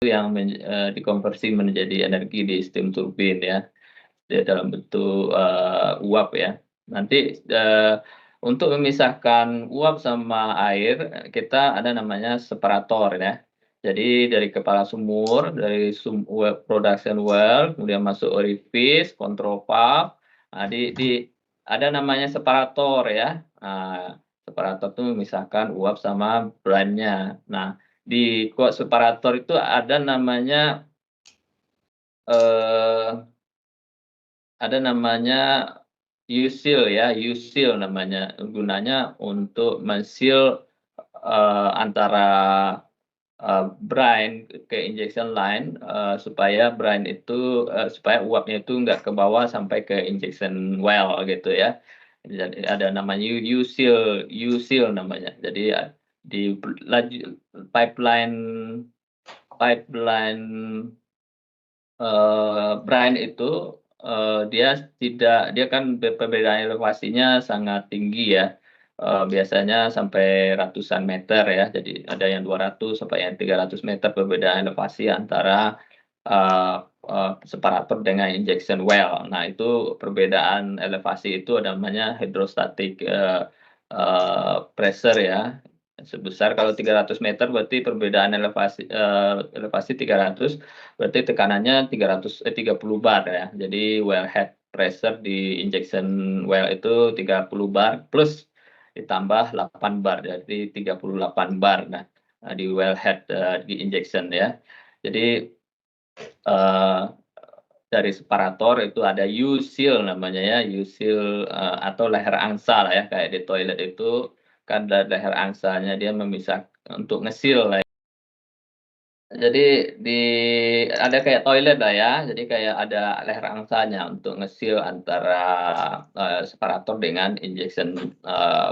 yang dikonversi menjadi energi di steam turbin ya, dia dalam bentuk, uap ya. Nanti, untuk memisahkan uap sama air, kita ada namanya separator ya. Jadi dari kepala sumur, dari production well, kemudian masuk orifice, control valve, nah ada namanya separator ya. Nah, separator itu memisahkan uap sama brine-nya. Nah, di separator itu ada namanya, eee ada namanya U-seal ya, U-seal namanya. Gunanya untuk men-seal, antara, brine ke injection line, supaya brine itu, supaya uapnya itu nggak ke bawah sampai ke injection well gitu ya. Jadi ada namanya U-seal U-seal namanya. Jadi di pipeline pipeline brine itu, dia kan perbedaan elevasinya sangat tinggi ya, biasanya sampai ratusan meter ya, jadi ada yang 200 sampai yang 300 meter perbedaan elevasi antara, eee eee, separator dengan injection well. Nah, itu perbedaan elevasi itu namanya hydrostatic, pressure ya, sebesar kalau 300 meter berarti perbedaan elevasi 300. Berarti tekanannya 30 bar ya. Jadi wellhead pressure di injection well itu 30 bar plus ditambah 8 bar, jadi 38 bar. Nah, di wellhead, di injection ya. Jadi, eee, dari separator itu ada U-seal namanya ya, U-seal, atau leher angsa lah ya, kayak di toilet itu kan ada leher angsanya, dia memisah untuk nge-seal lah. Jadi ada kayak toilet lah ya, jadi kayak ada leher angsanya untuk nge-seal antara, separator dengan injection,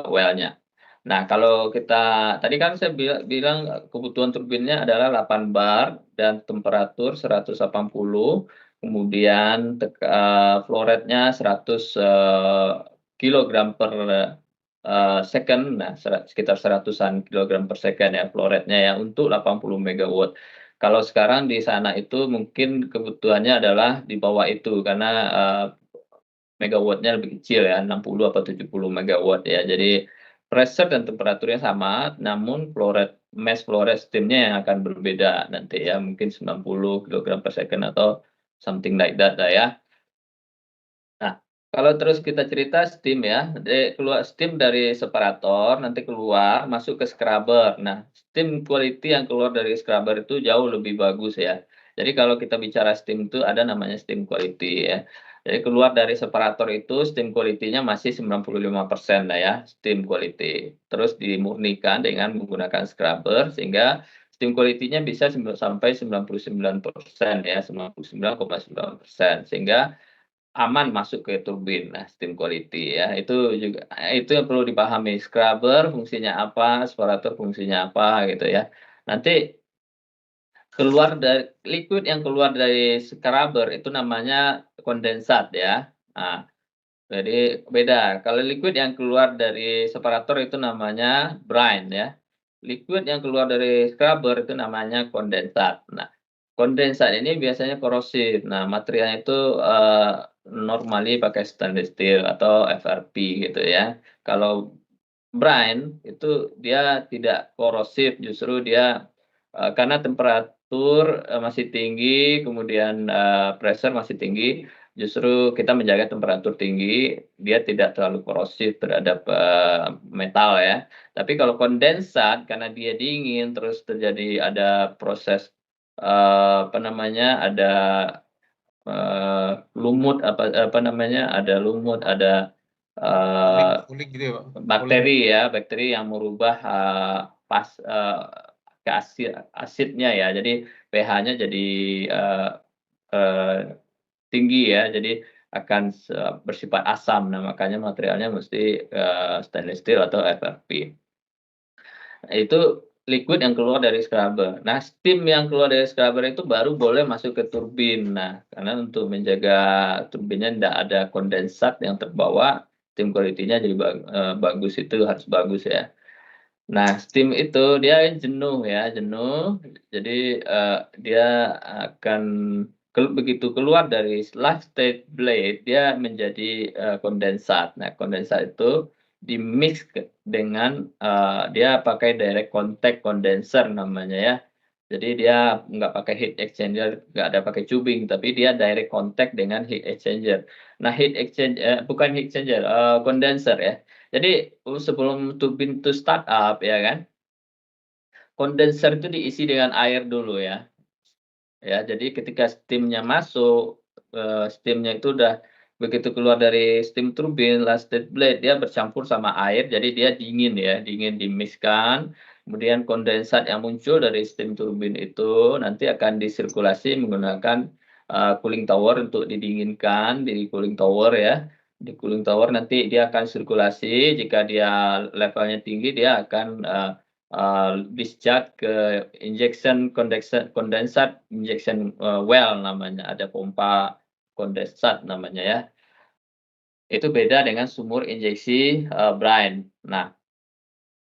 well-nya. Nah, kalau kita tadi kan saya bilang kebutuhan turbinnya adalah 8 bar dan temperatur 180, kemudian flow rate-nya 100, kilogram per, second, nah sekitar seratusan kilogram per second ya flow rate-nya ya untuk 80 megawatt. Kalau sekarang di sana itu mungkin kebutuhannya adalah di bawah itu karena, megawatt-nya lebih kecil ya, 60 atau 70 megawatt ya. Jadi pressure dan temperaturnya sama, namun mass flow rate steam-nya yang akan berbeda nanti ya, mungkin 90 kilogram per second atau something like that lah ya. Nah, kalau terus kita cerita steam ya, keluar steam dari separator, nanti keluar masuk ke scrubber. Nah, steam quality yang keluar dari scrubber itu jauh lebih bagus ya. Jadi kalau kita bicara steam itu ada namanya steam quality ya. Jadi keluar dari separator itu steam quality-nya masih 95% lah ya, steam quality. Terus dimurnikan dengan menggunakan scrubber sehingga steam quality-nya bisa sampai 99% ya, 99,9%. Sehingga aman masuk ke turbin. Nah, steam quality ya, itu yang perlu dipahami, scrubber fungsinya apa, separator fungsinya apa, gitu ya. Nanti liquid yang keluar dari scrubber itu namanya kondensat ya. Nah, jadi beda, kalau liquid yang keluar dari separator itu namanya brine ya. Liquid yang keluar dari scrubber itu namanya kondensat. Nah, kondensat ini biasanya korosif. Nah, materialnya itu, normally pakai stainless steel atau FRP gitu ya. Kalau brine itu dia tidak korosif, justru dia, karena temperatur, masih tinggi, kemudian, pressure masih tinggi, justru kita menjaga temperatur tinggi, dia tidak terlalu korosif terhadap, metal ya. Tapi kalau kondensat karena dia dingin, terus ada proses, apa namanya, ada, lumut, apa namanya, ada lumut, ada, Kulik eee, kulik gitu ya, Pak? Kuling. bakteri yang merubah, ke asidnya ya. Jadi pH-nya jadi, eee eee, tinggi ya, jadi akan bersifat asam. Nah, makanya materialnya mesti, stainless steel atau FRP. Nah, itu liquid yang keluar dari scrubber. Nah, steam yang keluar dari scrubber itu baru boleh masuk ke turbin. Nah, karena untuk menjaga turbinnya tidak ada kondensat yang terbawa, steam quality-nya jadi bagus itu harus bagus ya. Nah, steam itu dia jenuh ya, jenuh. Jadi, dia akan begitu keluar dari last state blade, dia menjadi, kondensat. Nah, kondensat itu di-mix dengan, dia pakai direct contact condenser namanya ya. Jadi dia nggak pakai heat exchanger, nggak ada pakai tubing, tapi dia direct contact dengan heat exchanger. Nah, bukan heat exchanger, condenser ya. Jadi, sebelum turbin itu start up ya kan, kondenser itu diisi dengan air dulu ya. Ya, jadi ketika steam-nya masuk, steam-nya itu udah begitu keluar dari steam turbin, last state blade, dia bercampur sama air, jadi dia dingin ya, dingin di-mix-kan, kemudian kondensat yang muncul dari steam turbin itu nanti akan disirkulasi menggunakan, cooling tower untuk didinginkan di cooling tower ya. Di cooling tower nanti dia akan sirkulasi, jika dia levelnya tinggi dia akan, discharge ke kondensat injection, well namanya, ada pompa kondensat namanya ya. Itu beda dengan sumur injeksi, brine. Nah,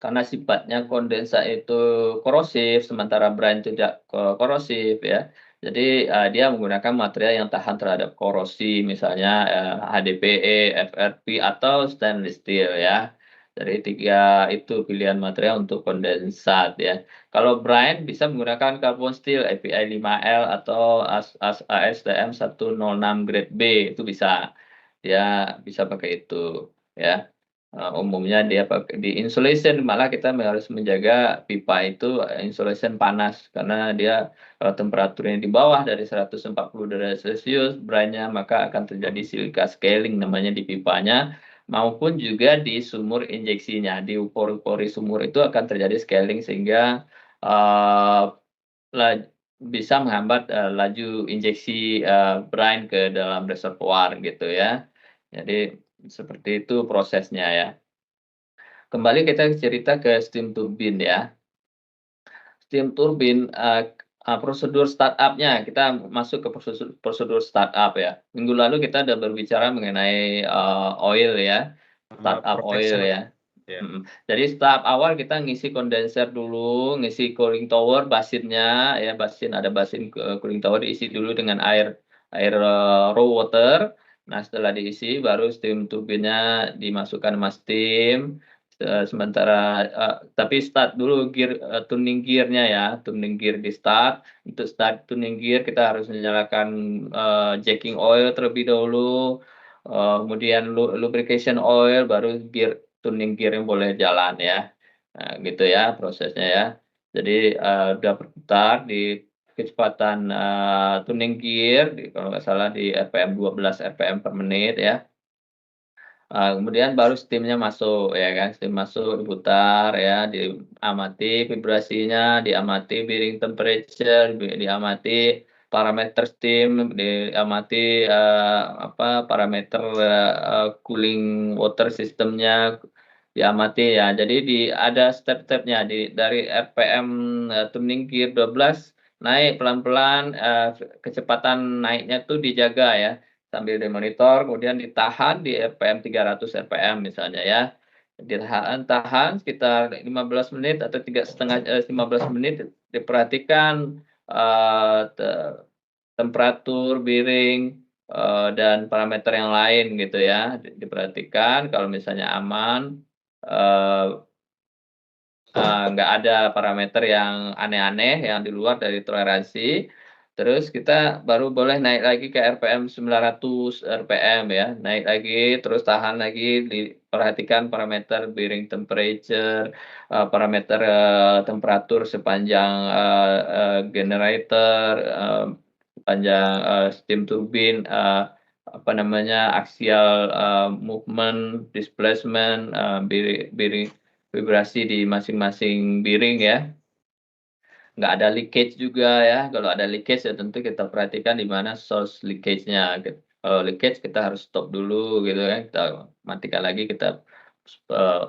karena sifatnya kondensa itu korosif, sementara brine tidak korosif ya. Jadi, dia menggunakan material yang tahan terhadap korosi, misalnya, HDPE, FRP, atau stainless steel ya. Dari 3 itu pilihan material untuk kondensat ya. Kalau brine bisa menggunakan carbon steel API 5L atau ASTM 106 grade B, itu bisa. Dia bisa pakai itu ya. Umumnya dia pakai di insulation, malah kita harus menjaga pipa itu, insulation panas, karena dia kalau temperaturnya di bawah dari 140 derajat Celcius brine-nya, maka akan terjadi silica scaling namanya di pipanya, maupun juga di sumur injeksinya. Di pori-pori sumur itu akan terjadi scaling sehingga, eee, la bisa menghambat, laju injeksi, brine ke dalam reservoir gitu ya. Jadi seperti itu prosesnya ya. Kembali kita cerita ke steam turbine ya. Steam turbine, prosedur startup-nya, kita masuk ke prosedur startup ya. Minggu lalu kita udah berbicara mengenai, oil ya, startup oil Protection, ya. ya. Jadi tahap awal kita ngisi kondenser dulu, ngisi cooling tower basinnya ya, ada basin cooling tower diisi dulu dengan air air, raw water. Nah, setelah diisi baru steam turbinnya dimasukkan sama steam, sementara tapi start dulu tuning gear-nya ya, tuning gear di-start. Untuk start tuning gear kita harus menyalakan, jacking oil terlebih dahulu, kemudian lubrication oil, baru tuning gear-nya boleh jalan ya. Nah, gitu ya prosesnya ya. Jadi, udah berputar di kecepatan, tuning gear kalau nggak salah di RPM 12 RPM per menit ya. Kemudian baru steam-nya masuk ya kan, steam masuk diputar ya, diamati vibrasinya, diamati bearing temperature, diamati parameter steam, diamati, parameter, cooling water system-nya, diamati ya. Jadi ada step-stepnya dari RPM, tuning gear 12 naik pelan-pelan, kecepatan naiknya tuh dijaga ya. Sambil dimonitor, kemudian ditahan di RPM 300 RPM misalnya ya. Tahan sekitar 15 menit atau 15 menit, diperhatikan, te temperatur, bearing, dan parameter yang lain gitu ya, diperhatikan kalau misalnya aman, eee nggak ada parameter yang aneh-aneh, yang di luar dari toleransi, terus kita baru boleh naik lagi ke RPM 900 RPM ya, naik lagi, terus tahan lagi, diperhatikan parameter bearing temperature, parameter, temperatur sepanjang, generator, sepanjang, steam turbine, apa namanya, axial, movement, displacement, bearing vibrasi di masing-masing bearing ya. Nggak ada leakage juga ya, kalau ada leakage ya tentu kita perhatikan di mana source leakage-nya gitu. Kalau leakage kita harus stop dulu gitu ya, kita matikan lagi, kita, eee,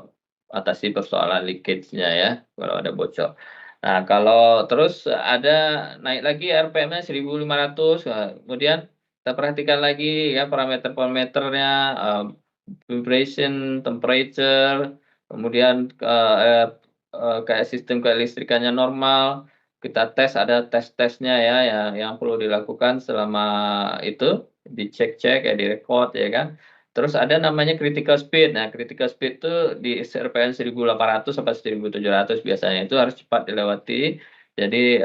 atasi persoalan leakage-nya ya, kalau ada bocor. Nah, kalau terus ada naik lagi RPM-nya 1.500, kemudian kita perhatikan lagi ya parameter-parameternya, vibration, temperature, kemudian, kayak sistem kelistrikannya normal, kita tes, ada tes-tesnya ya, yang perlu dilakukan selama itu, dicek-cek, ya direkod ya kan. Terus ada namanya critical speed. Nah, critical speed itu di RPM 1800 sampai 1700 biasanya, itu harus cepat dilewati. Jadi,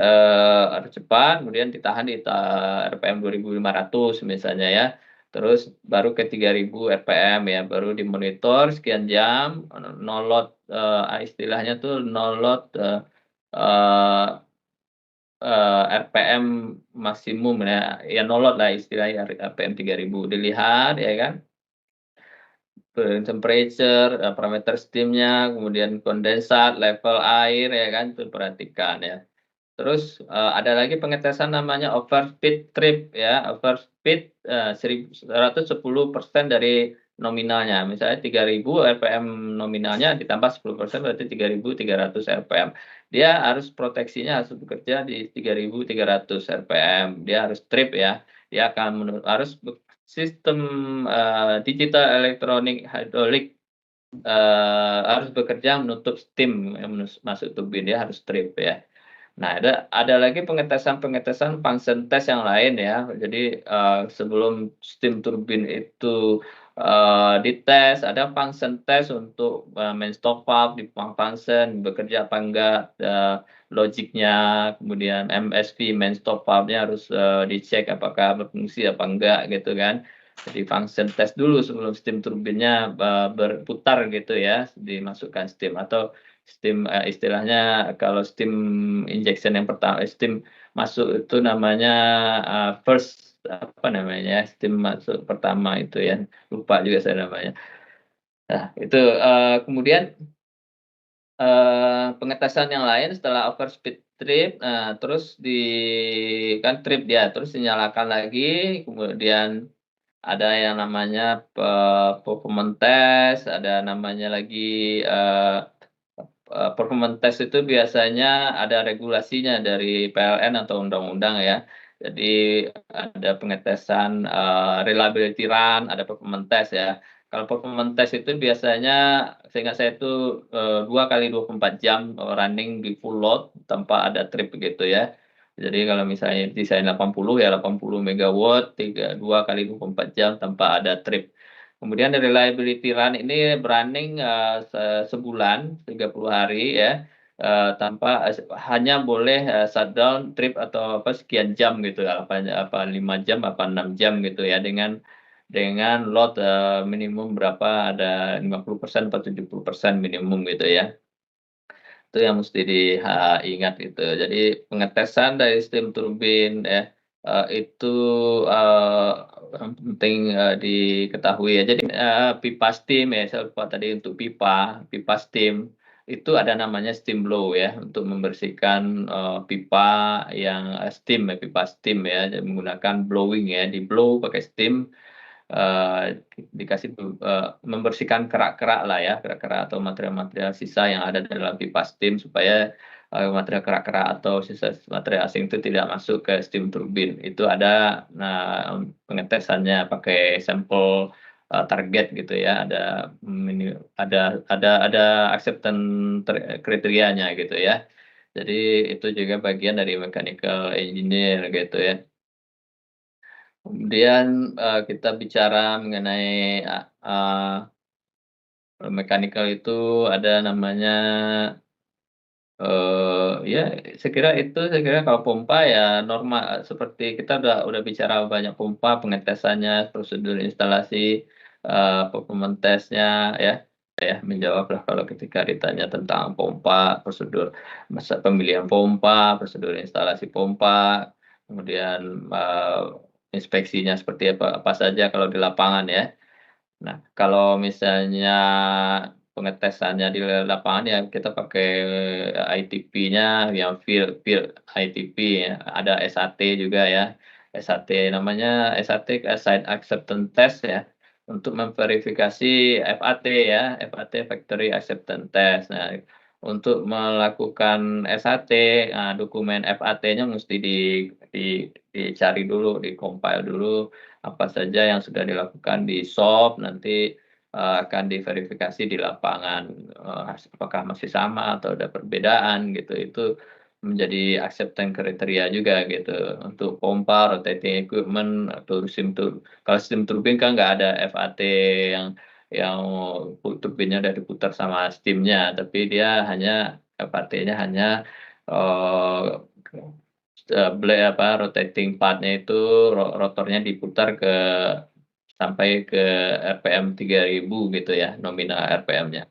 harus cepat, kemudian ditahan di RPM 2500 misalnya ya. Terus baru ke 3000 RPM ya, baru dimonitor sekian jam, no load, istilahnya tuh no load, eee RPM maksimum ya, ya no load lah istilahnya RPM 3000 dilihat ya kan, temperature, parameter steam-nya, kemudian kondensat, level air ya kan, itu perhatikan ya. Terus, ada lagi pengetesan namanya overspeed trip ya, overspeed, 110% dari nominalnya. Misalnya 3000 RPM nominalnya ditambah 10% berarti 3300 RPM. Dia harus proteksinya harus bekerja di 3300 RPM, dia harus trip ya, dia akan harus sistem, digital elektronik hidrolik, harus bekerja menutup steam yang masuk turbin, dia harus trip ya. Nah, ada lagi pengetesan-pengetesan function test yang lain ya. Jadi, sebelum steam turbin itu, dites, ada function test untuk, main stop valve di function bekerja apa enggak, logiknya, kemudian MSV main stop valve-nya harus, dicek apakah berfungsi apa enggak gitu kan. Jadi function test dulu sebelum steam turbinnya, berputar gitu ya, dimasukkan steam atau steam, istilahnya kalau steam injection yang pertama, steam masuk itu namanya, first apa namanya, steam masuk pertama itu ya, lupa juga saya namanya. Nah itu, kemudian, pengetesan yang lain setelah overspeed trip, terus kan trip dia, terus dinyalakan lagi, kemudian ada yang namanya, performance test, ada namanya lagi, performance test itu biasanya ada regulasinya dari PLN atau undang-undang ya. Jadi ada pengetesan, reliability run, ada performance test ya. Kalau performance test itu biasanya seingat saya itu, 2 kali 24 jam, running di full load tanpa ada trip begitu ya. Jadi kalau misalnya desain 80 ya 80 megawatt, 2 kali 24 jam tanpa ada trip. Kemudian reliability run ini running, sebulan, 30 hari ya, tanpa hanya boleh, shutdown, trip atau apa sekian jam gitu, apa 5 jam, apa 6 jam gitu ya, dengan load, minimum berapa, ada 50% atau 70% minimum gitu ya. Itu yang mesti ingat itu. Jadi pengetesan dari steam turbin ya, itu, yang penting, diketahui ya. Jadi, pipa steam ya, saya lupa tadi untuk pipa steam, itu ada namanya steam blow ya, untuk membersihkan, pipa yang, steam ya, pipa steam ya, dan menggunakan blowing ya, di-blow pakai steam. Dikasih membersihkan kerak-kerak lah ya, kerak-kerak atau material-material sisa yang ada dalam pipa steam supaya, material kerak-kerak atau sisa material asing itu tidak masuk ke steam turbin. Itu ada, nah, pengetesannya pakai sampel, target gitu ya, ada acceptance kriterianya gitu ya. Jadi itu juga bagian dari mechanical engineer gitu ya. Kemudian, kita bicara mengenai, mechanical itu ada namanya, ya saya kira kalau pompa ya normal seperti kita udah bicara banyak pompa, pengetesannya, prosedur instalasi, performance test-nya ya, menjawablah kalau ketika ditanya tentang pompa, prosedur pemilihan pompa, prosedur instalasi pompa, kemudian, inspeksinya seperti apa apa saja kalau di lapangan ya. Nah, kalau misalnya pengetesannya di lapangan ya kita pakai ITP-nya yang field ITP ya, ada SAT juga ya. SAT namanya SAT Site Acceptance Test ya, untuk memverifikasi FAT ya, FAT Factory Acceptance Test. Nah, untuk melakukan SAT, dokumen FAT-nya mesti dicari dulu, di-compile dulu apa saja yang sudah dilakukan di shop, nanti, akan diverifikasi di lapangan, apakah masih sama atau ada perbedaan gitu. Itu menjadi acceptance kriteria juga gitu untuk pompa, rotating equipment, atau kalau steam turbine kan nggak ada FAT yang turbinnya udah diputar sama steam-nya, tapi dia hanya FAT-nya hanya, eee, rotating part-nya itu rotornya diputar sampai ke RPM 3.000 gitu ya, nominal RPM-nya.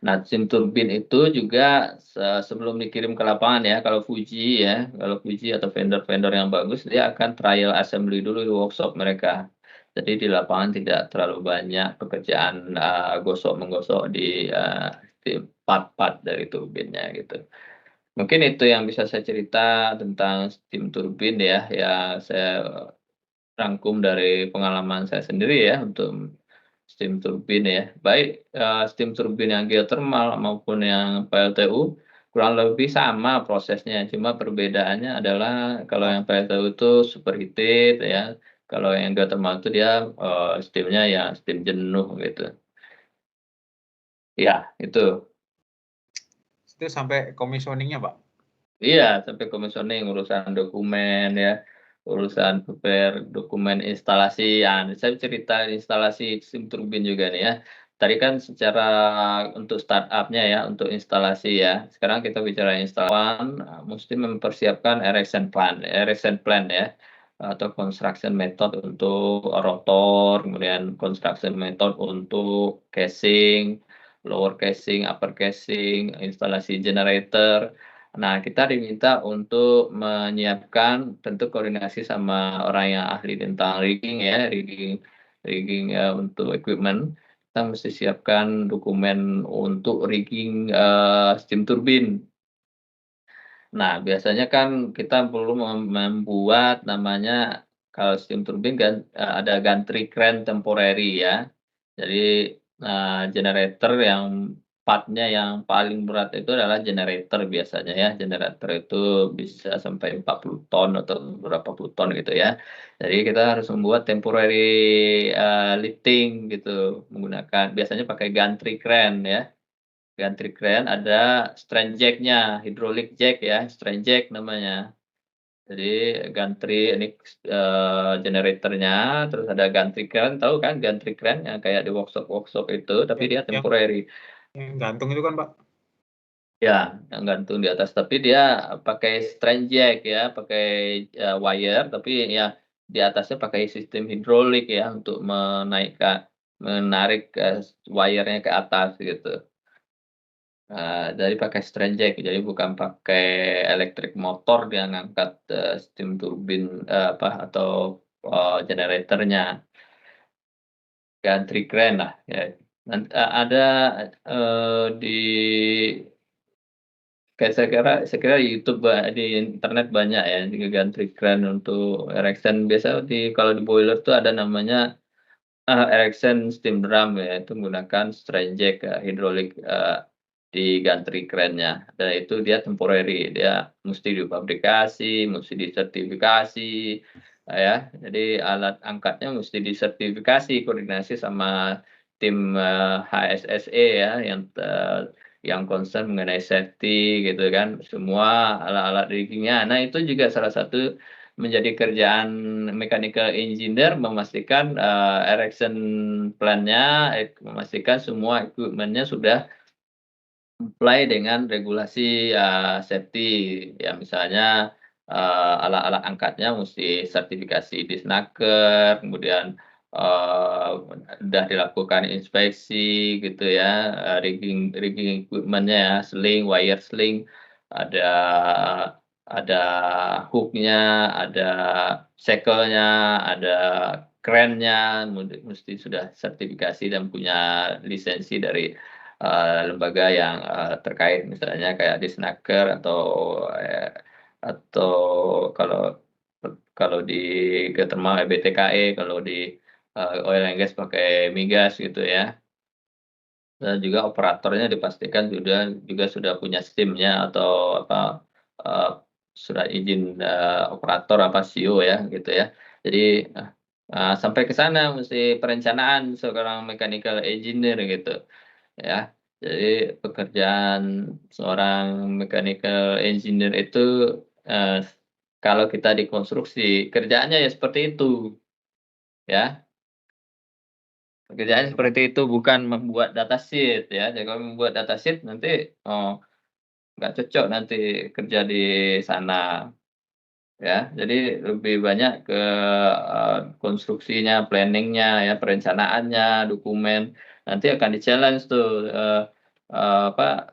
Nah, steam turbin itu juga sebelum dikirim ke lapangan ya, kalau Fuji atau vendor-vendor yang bagus, dia akan trial assembly dulu di workshop mereka. Jadi di lapangan tidak terlalu banyak pekerjaan, gosok-menggosok di part-part dari turbinnya gitu. Mungkin itu yang bisa saya cerita tentang steam turbin ya, yang saya rangkum dari pengalaman saya sendiri ya untuk steam turbin ya. Baik, steam turbin yang geothermal maupun yang PLTU kurang lebih sama prosesnya, cuma perbedaannya adalah kalau yang PLTU itu superheated ya, kalau yang geothermal itu dia, steam-nya ya steam jenuh gitu. Ya itu. Itu sampai commissioning-nya, Pak? Iya, sampai commissioning, urusan dokumen ya, urusan prepare dokumen instalasi. Saya cerita instalasi steam turbin juga nih ya. Tadi kan secara untuk startup-nya ya, untuk instalasi ya. Sekarang kita bicara instalan, mesti mempersiapkan erection plan ya, atau construction method untuk rotor, kemudian construction method untuk casing, lower casing, upper casing, instalasi generator. Nah, kita diminta untuk menyiapkan tentu koordinasi sama orang yang ahli tentang rigging ya, rigging, untuk equipment. Kita mesti siapkan dokumen untuk rigging, steam turbin. Nah, biasanya kan kita perlu membuat namanya kalau steam turbin kan, ada gantry crane temporary ya. Jadi, generator yang part-nya yang paling berat itu adalah generator biasanya ya. Generator itu bisa sampai 40 ton atau berapa puluh ton gitu ya. Jadi kita harus membuat temporary, lifting gitu, menggunakan biasanya pakai gantry crane ya. Gantry crane ada strain jack-nya, hydraulic jack ya, strain jack namanya. Jadi gantry ini, generatornya, terus ada gantry crane, tahu kan gantry crane yang kayak di workshop-workshop itu, tapi dia Yang temporary. yang gantung itu kan, Pak? Ya, yang gantung di atas, tapi dia pakai strain jack ya, pakai, wire, tapi ya di atasnya pakai sistem hidrolik ya untuk menarik, wire-nya ke atas gitu. Jadi pakai strain jack, jadi bukan pakai electric motor dia ngangkat, steam turbin, atau, generatornya, gantry crane lah ya. Ada, di saya kira YouTube, di internet banyak ya, di gantry crane untuk erection. Biasa kalau di boiler tuh ada namanya, erection steam drum ya, itu menggunakan strain jack, hidrolik, di gantry crane-nya. Dan itu dia temporary, dia mesti difabrikasi, mesti disertifikasi, ya. Jadi alat angkatnya mesti disertifikasi, koordinasi sama tim, HSSE ya, yang concern mengenai safety gitu kan, semua alat-alat rigging-nya. Nah, itu juga salah satu menjadi kerjaan mechanical engineer memastikan, erection plan-nya, memastikan semua equipment-nya sudah comply dengan regulasi, safety. Ya misalnya, alat-alat angkatnya mesti sertifikasi di Disnaker, kemudian, udah dilakukan inspeksi gitu ya, rigging rigging equipment-nya ya, wire sling, ada ada hook-nya, ada shackle-nya, ada crane-nya, mesti sudah sertifikasi dan punya lisensi dari, lembaga yang, terkait misalnya kayak Disnaker atau kalau kalau di geothermal BTKE, kalau di, oil and gas pakai migas gitu ya. Dan juga operatornya dipastikan juga sudah punya SIM-nya atau eee, surat izin, operator SIO ya gitu ya. Jadi, Sampai ke sana mesti perencanaan seorang mechanical engineer gitu, ya. Jadi pekerjaan seorang mechanical engineer itu, eee, kalau kita di konstruksi kerjaannya ya seperti itu, ya. Pekerjaannya seperti itu, bukan membuat data sheet ya. Jadi kalau membuat data sheet nanti, nggak cocok nanti kerja di sana. Ya, jadi lebih banyak ke, konstruksinya, planning-nya ya, perencanaannya, dokumen, nanti akan di-challenge tuh, apa,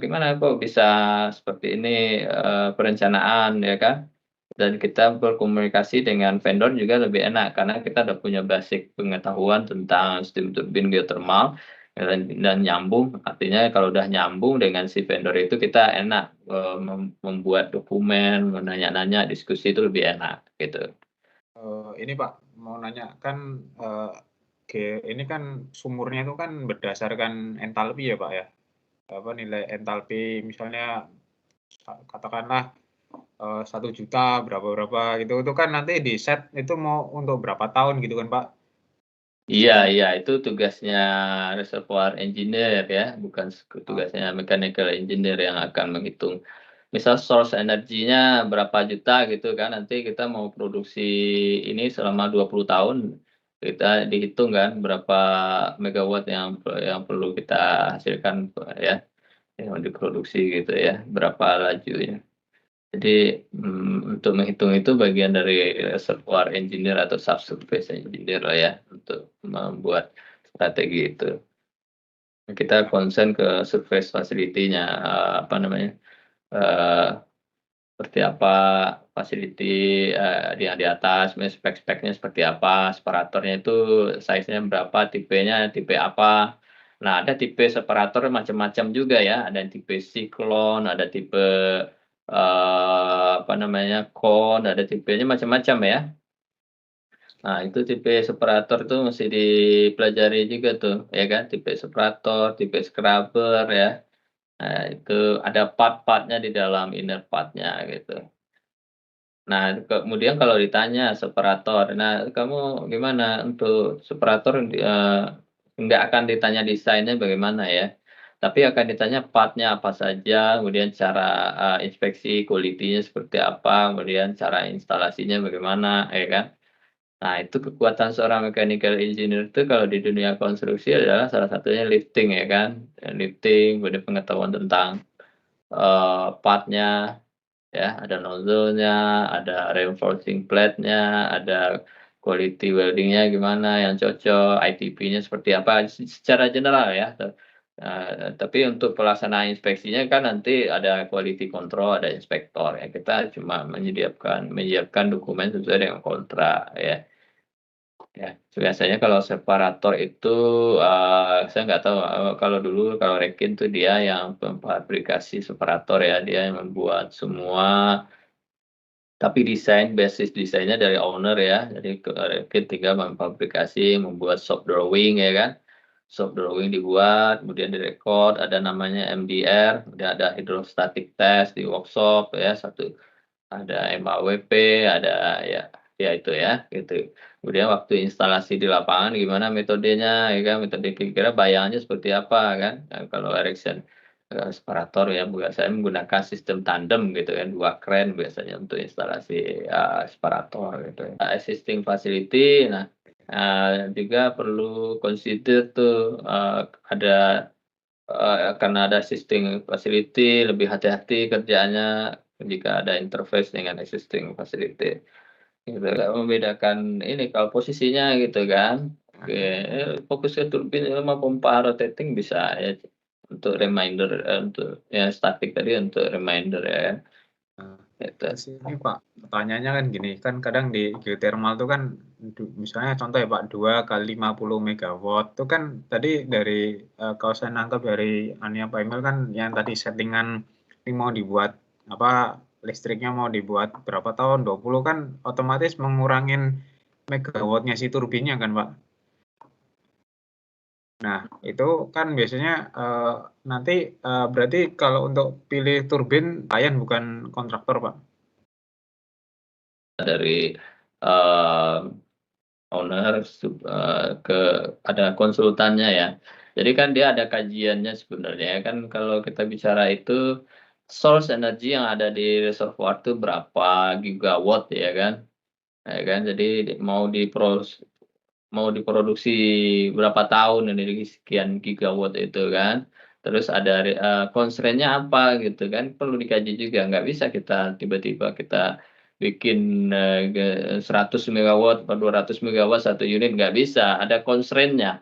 "Gimana kok bisa seperti ini, perencanaan?" Ya kan. Dan kita berkomunikasi dengan vendor juga lebih enak, karena kita udah punya basic pengetahuan tentang steam turbin geothermal, dan nyambung, artinya kalau udah nyambung dengan si vendor itu kita enak, membuat dokumen, menanya-nanya, diskusi itu lebih enak, gitu. Ini Pak, mau nanya kan, ini kan sumurnya itu kan berdasarkan entalpi ya Pak ya? Apa, nilai entalpi misalnya katakanlah, 1.000.000 berapa-berapa gitu, itu kan nanti di-set itu mau untuk berapa tahun gitu kan Pak? Iya iya, itu tugasnya reservoir engineer ya, bukan Heeh. tugasnya mechanical engineer yang akan menghitung. Misal source energinya berapa juta gitu kan, nanti kita mau produksi ini selama 20 tahun, kita dihitung kan berapa megawatt yang perlu kita hasilkan ya, yang diproduksi gitu ya, berapa lajunya. Jadi, untuk menghitung itu bagian dari reservoir engineer atau subsurface engineer lah ya, untuk membuat strategi itu. Kita concern ke surface facility-nya, apa namanya, eee, seperti apa facility, yang di atas, spek-speknya seperti apa, separatornya itu size-nya berapa, tipenya tipe apa. Nah, ada tipe separator macam-macam juga ya, ada yang tipe siklon, ada tipe, apa namanya, cone, ada tipenya macam-macam ya. Nah, itu tipe separator tuh mesti dipelajari juga tuh, ya kan, tipe separator, tipe scrubber ya. Nah, itu ada part-part-nya di dalam inner part-nya gitu. Nah, kemudian kalau ditanya separator, "Nah, kamu gimana untuk separator?" Nggak akan ditanya desainnya bagaimana ya, tapi akan ditanya part-nya apa saja, kemudian cara, inspeksi quality-nya seperti apa, kemudian cara instalasinya bagaimana, ya kan. Nah, itu kekuatan seorang mechanical engineer itu kalau di dunia konstruksi adalah salah satunya lifting ya kan, lifting, kemudian pengetahuan tentang, part-nya. Ya, ada nozzle-nya, ada reinforcing plate-nya, ada quality welding-nya gimana yang cocok, ITP-nya seperti apa, secara general ya. Tapi untuk pelaksanaan inspeksinya kan nanti ada quality control, ada inspektor ya. Kita cuma menyiapkan dokumen sesuai dengan kontrak ya. Ya, biasanya kalau separator itu, saya nggak tahu, kalau dulu kalau Rekin tuh dia yang memfabrikasi separator ya, dia yang membuat semua, tapi basis desainnya dari owner ya, jadi Rekin tinggal memfabrikasi, membuat shop drawing ya kan. Shop drawing dibuat, kemudian direkod, ada namanya MDR, kemudian ada hydrostatic test di workshop ya, ada MAWP, ada ya ya itu ya, gitu. Kemudian waktu instalasi di lapangan gimana metodenya, ya kan, metode kira-kira bayangannya seperti apa kan. Kalau Ericsson, separator ya saya menggunakan sistem tandem gitu kan, 2 kren biasanya untuk instalasi, separator gitu ya. Existing facility, nah, juga perlu consider tuh, ada, karena ada existing facility lebih hati-hati kerjaannya jika ada interface dengan existing facility, gitu. Membedakan ini kalau posisinya gitu kan, oke, fokus ke turbin sama pompa rotating bisa ya, untuk reminder, untuk yang statik tadi untuk reminder ya kan, Nah, gitu. terus ini Pak, pertanyaannya kan gini, kan kadang di geothermal tuh kan misalnya contoh ya Pak, 2 kali 50 megawatt itu kan tadi dari, kalau saya nangkep dari Ania Pak Emil kan yang tadi settingan ini mau dibuat apa, listriknya mau dibuat berapa tahun, 20 kan otomatis mengurangin megawattnya si turbinnya kan Pak. Nah, itu kan biasanya, nanti, berarti kalau untuk pilih turbin klien bukan kontraktor Pak? Dari, eee owner, ke ada konsultannya ya. Jadi kan dia ada kajiannya sebenarnya kan kalau kita bicara itu, source energy yang ada di reservoir itu berapa gigawatt ya kan. Jadi mau diproduksi berapa tahun ini sekian gigawatt itu kan. Terus ada constraint-nya apa gitu kan, perlu dikaji juga, nggak bisa kita tiba-tiba kita bikin, 100 megawatt atau 200 megawatt satu unit, nggak bisa, ada constraint-nya.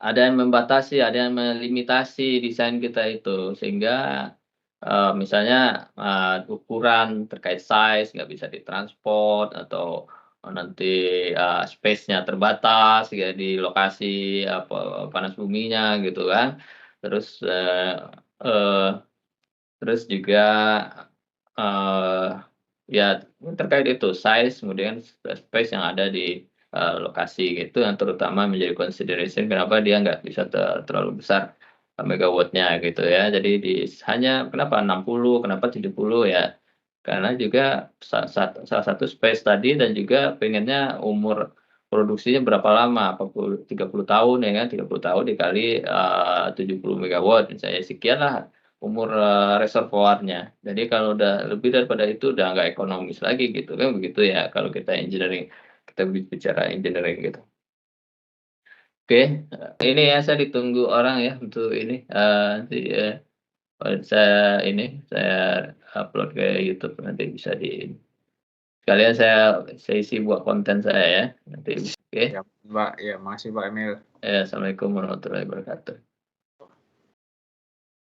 Ada yang membatasi, ada yang melimitasi desain kita itu, sehingga, misalnya, ukuran terkait size nggak bisa ditransport atau, nanti, space-nya terbatas ya di lokasi, panas buminya gitu kan. Terus, eee, terus juga, eee, ya terkait itu size kemudian space yang ada di, lokasi gitu yang terutama menjadi consideration kenapa dia nggak bisa terlalu besar, megawatt-nya gitu ya. Jadi hanya kenapa 60 kenapa 70 ya, karena juga salah satu space tadi dan juga pengennya umur produksinya berapa lama, 30 tahun ya kan, 30 tahun dikali, 70 megawatt misalnya sekianlah umur, reservoirnya. Jadi kalau udah lebih daripada itu udah nggak ekonomis lagi gitu kan begitu ya kalau kita bicara engineering gitu. Oke, ini ya saya ditunggu orang ya untuk ini, nanti, saya upload ke YouTube nanti bisa sekalian saya isi buat konten saya ya nanti. Oke, Ya, Mbak, ya makasih Pak Emil. ya assalamualaikum warahmatullahi wabarakatuh.